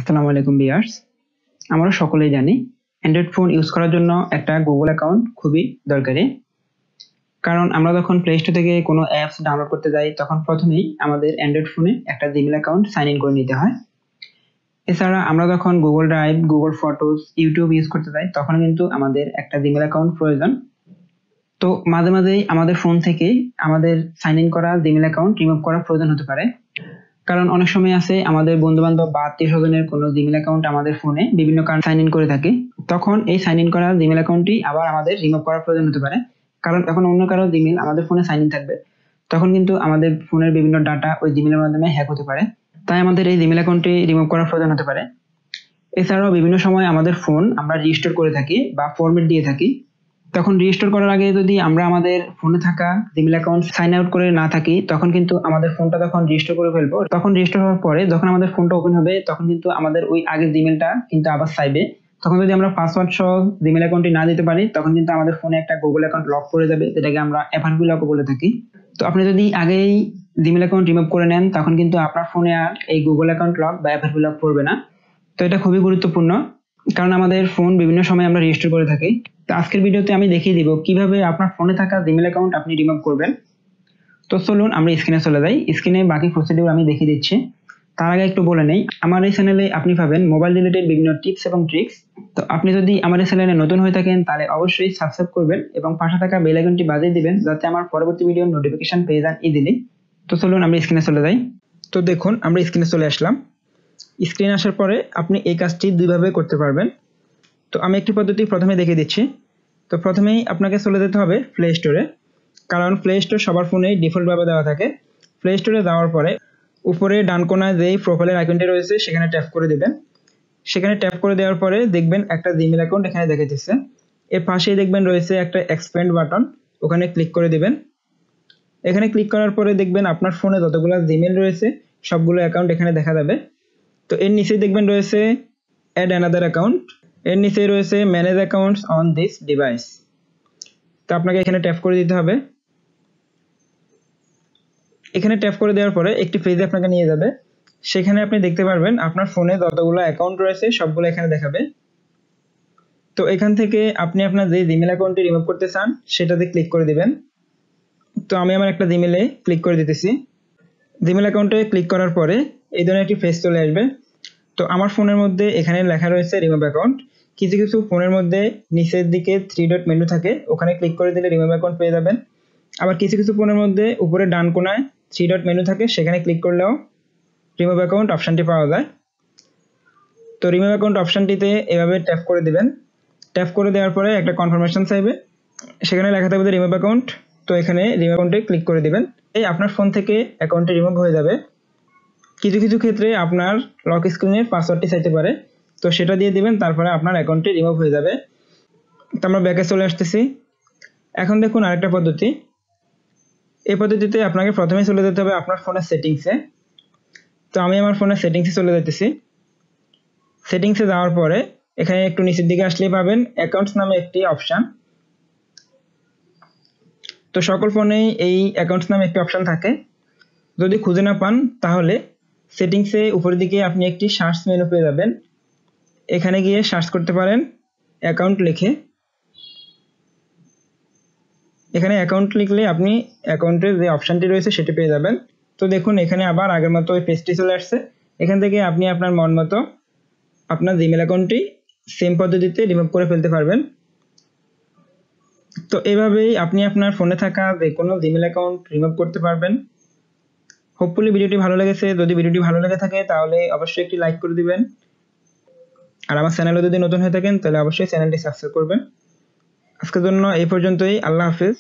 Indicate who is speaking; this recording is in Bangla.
Speaker 1: আসসালামু আলাইকুম ভিউয়ার্স। আমরা সকলেই জানি অ্যান্ড্রয়েড ফোন ইউজ করার জন্য একটা গুগল অ্যাকাউন্ট খুবই দরকারি। কারণ আমরা যখন প্লে স্টোর থেকে কোনো অ্যাপস ডাউনলোড করতে যাই তখন প্রথমেই আমাদের অ্যান্ড্রয়েড ফোনে একটা জিমেল অ্যাকাউন্ট সাইন ইন করে নিতে হয়। এছাড়া আমরা যখন Google drive, Google photos, YouTube use করতে যাই তখন কিন্তু আমাদের একটা জিমেল অ্যাকাউন্ট প্রয়োজন। তো মাঝে মাঝেই আমাদের ফোন থেকে আমাদের সাইন ইন করা জিমেল অ্যাকাউন্ট রিমুভ করার প্রয়োজন হতে পারে। কারণ অনেক সময় আছে আমাদের বন্ধু-বান্ধব বা আত্মীয়-স্বজনের কোনো জিমেল অ্যাকাউন্ট আমাদের ফোনে বিভিন্ন কারণে সাইন ইন করে থাকে। তখন এই সাইন ইন করা জিমেল অ্যাকাউন্টটি আবার আমাদের রিমুভ করার প্রয়োজন হতে পারে। কারণ তখন অন্য কারো জিমেল আমাদের ফোনে সাইন ইন থাকবে। তখন কিন্তু আমাদের ফোনের বিভিন্ন ডাটা ওই জিমেলের মাধ্যমে হ্যাক হতে পারে। তাই আমাদের এই জিমেল অ্যাকাউন্টটি রিমুভ করার প্রয়োজন হতে পারে। এছাড়াও বিভিন্ন সময় আমাদের ফোন আমরা রিস্টোর করে থাকি বা ফরম্যাট দিয়ে থাকি। তখন রিস্টোর করার আগে যদি আমরা আমাদের ফোনে থাকা জিমেল অ্যাকাউন্ট সাইন আউট করে না থাকি তখন কিন্তু আমাদের ফোনটা তখন রিস্টোর করে ফেলবো। তখন রিস্টোর হওয়ার পরে যখন আমাদের ফোনটা ওপেন হবে তখন কিন্তু আমাদের ওই আগের জিমেলটা কিন্তু আবার চাইবে। তখন যদি আমরা পাসওয়ার্ড সহ জিমেল অ্যাকাউন্টটি না দিতে পারি তখন কিন্তু আমাদের ফোনে একটা গুগল অ্যাকাউন্ট লক করে যাবে, যেটাকে আমরা এফআরপি লক বলে থাকি। তো আপনি যদি আগেই জিমেল অ্যাকাউন্ট রিমুভ করে নেন তখন কিন্তু আপনার ফোনে আর এই গুগল অ্যাকাউন্ট লক বা এফআরপি লক পড়বে না। তো এটা খুবই গুরুত্বপূর্ণ, কারণ আমাদের ফোন বিভিন্ন সময় আমরা রেজিস্টার করে থাকি। তো আজকের ভিডিওতে আমি দেখিয়ে দিব কিভাবে আপনার ফোনে থাকা জিমেল অ্যাকাউন্ট আপনি রিমুভ করবেন। তো চলুন আমরা স্ক্রিনে চলে যাই। স্ক্রিনে বাকি প্রসিডিউর আমি দেখিয়ে দিচ্ছি। তার আগে একটু বলে নেই, আমার এই চ্যানেলে আপনি পাবেন মোবাইল রিলেটেড বিভিন্ন টিপস এবং ট্রিক্স। তো আপনি যদি আমার এই চ্যানেলে নতুন হয়ে থাকেন তাহলে অবশ্যই সাবস্ক্রাইব করবেন এবং পাশে থাকা বেল আইকনটি বাজিয়ে দিবেন যাতে আমার পরবর্তী ভিডিওর নোটিফিকেশন পেয়ে যান ইজিলি। তো চলুন আমরা স্ক্রিনে চলে যাই। তো দেখুন আমরা স্ক্রিনে চলে আসলাম। স্ক্রিনে আসার পরে আপনি এই কাজটি দুইভাবে করতে পারবেন। তো আমি একটি পদ্ধতি প্রথমে দেখিয়ে দিচ্ছি। তো প্রথমেই আপনাকে চলে যেতে হবে প্লে স্টোরে, কারণ প্লে স্টোর সবার ফোনেই ডিফল্টভাবে দেওয়া থাকে। প্লে স্টোরে যাওয়ার পরে উপরে ডান কোনায় যেই প্রোফাইলের আইকনটি রয়েছে সেখানে ট্যাপ করে দেবেন। সেখানে ট্যাপ করে দেওয়ার পরে দেখবেন একটা জিমেল অ্যাকাউন্ট এখানে দেখাচ্ছে। এর পাশেই দেখবেন রয়েছে একটা এক্সপ্যান্ড বাটন, ওখানে ক্লিক করে দিবেন। এখানে ক্লিক করার পরে দেখবেন আপনার ফোনে যতগুলো জিমেল রয়েছে সবগুলো অ্যাকাউন্ট এখানে দেখা যাবে। তো এর নিচেই দেখবেন রয়েছে অ্যাড অ্যানাদার অ্যাকাউন্ট, এর নিচে রয়েছে manage accounts on this device. তো আপনাকে এখানে ট্যাপ করে দিতে হবে। এখানে ট্যাপ করে দেওয়ার পরে একটি পেজে আপনাকে নিয়ে যাবে। সেখানে আপনি দেখতে পারবেন আপনার ফোনে যতগুলো অ্যাকাউন্ট রয়েছে সবগুলো এখানে দেখাবে। তো এখান থেকে আপনি আপনার যে জিমেল অ্যাকাউন্টটি রিমুভ করতে চান সেটাতে ক্লিক করে দিবেন। তো আমি আমার একটা জিমেলে ক্লিক করে দিতেছি। জিমেল অ্যাকাউন্টে ক্লিক করার পরে এই ধরনের একটি পেজ চলে আসবে। তো আমার ফোনের মধ্যে এখানে লেখা রয়েছে রিমুভ অ্যাকাউন্ট। কিছু কিছু ফোনের মধ্যে নিচের দিকে 3 ডট মেনু থাকে, ওখানে ক্লিক করে দিলে রিমুভ অ্যাকাউন্ট পেয়ে যাবেন। আবার কিছু কিছু ফোনের মধ্যে উপরে ডান কোনায় 3 ডট মেনু থাকে, সেখানে ক্লিক করলেও রিমুভ অ্যাকাউন্ট অপশানটি পাওয়া যায়। তো রিমুভ অ্যাকাউন্ট অপশানটিতে এভাবে ট্যাপ করে দিবেন। ট্যাপ করে দেওয়ার পরে একটা কনফার্মেশন চাইবে, সেখানে লেখা থাকবে রিমুভ অ্যাকাউন্ট। তো এখানে রিমুভ অ্যাকাউন্টে ক্লিক করে দিবেন। এই আপনার ফোন থেকে অ্যাকাউন্টটি রিমুভ হয়ে যাবে। কিছু কিছু ক্ষেত্রে আপনার লক স্ক্রিনের পাসওয়ার্ডটি চাইতে পারে, তো সেটা দিয়ে দিবেন, তারপরে আপনার অ্যাকাউন্টটি রিমুভ হয়ে যাবে। তো আমরা ব্যাকে চলে আসতেছি। এখন দেখুন আরেকটা পদ্ধতি। এই পদ্ধতিতে আপনাকে প্রথমে চলে যেতে হবে আপনার ফোনের সেটিংসে। তো আমি আমার ফোনের সেটিংসে চলে যেতেছি। সেটিংসে যাওয়ার পরে এখানে একটু নিচের দিকে আসলেই পাবেন অ্যাকাউন্টস নামে একটি অপশান। তো সকল ফোনেই এই অ্যাকাউন্টস নামে একটি অপশান থাকে। যদি খুঁজে না পান তাহলে সেটিংসে উপরের দিকে আপনি একটি সার্চ মেনু পেয়ে যাবেন। এখানে গিয়ে সার্চ করতে পারেন অ্যাকাউন্ট লিখে। এখানে অ্যাকাউন্ট লিখলে আপনি অ্যাকাউন্টের যে অপশানটি রয়েছে সেটি পেয়ে যাবেন। তো দেখুন এখানে আবার আগের মতো ওই পেজটি চলে আসছে। এখান থেকে আপনি আপনার মন মতো আপনার জিমেল অ্যাকাউন্টটি সেম পদ্ধতিতে রিমুভ করে ফেলতে পারবেন। তো এভাবেই আপনি আপনার ফোনে থাকা যে কোনো জিমেল অ্যাকাউন্ট রিমুভ করতে পারবেন। হোপফুলি ভিডিওটি ভালো লেগেছে। যদি ভিডিওটি ভালো লেগে থাকে তাহলে অবশ্যই একটি লাইক করে দিবেন। আর আমার চ্যানেলে যদি নতুন হয়ে থাকেন তাহলে অবশ্যই চ্যানেলটি সাবস্ক্রাইব করবেন। আজকের জন্য এই পর্যন্তই। আল্লাহ হাফেজ।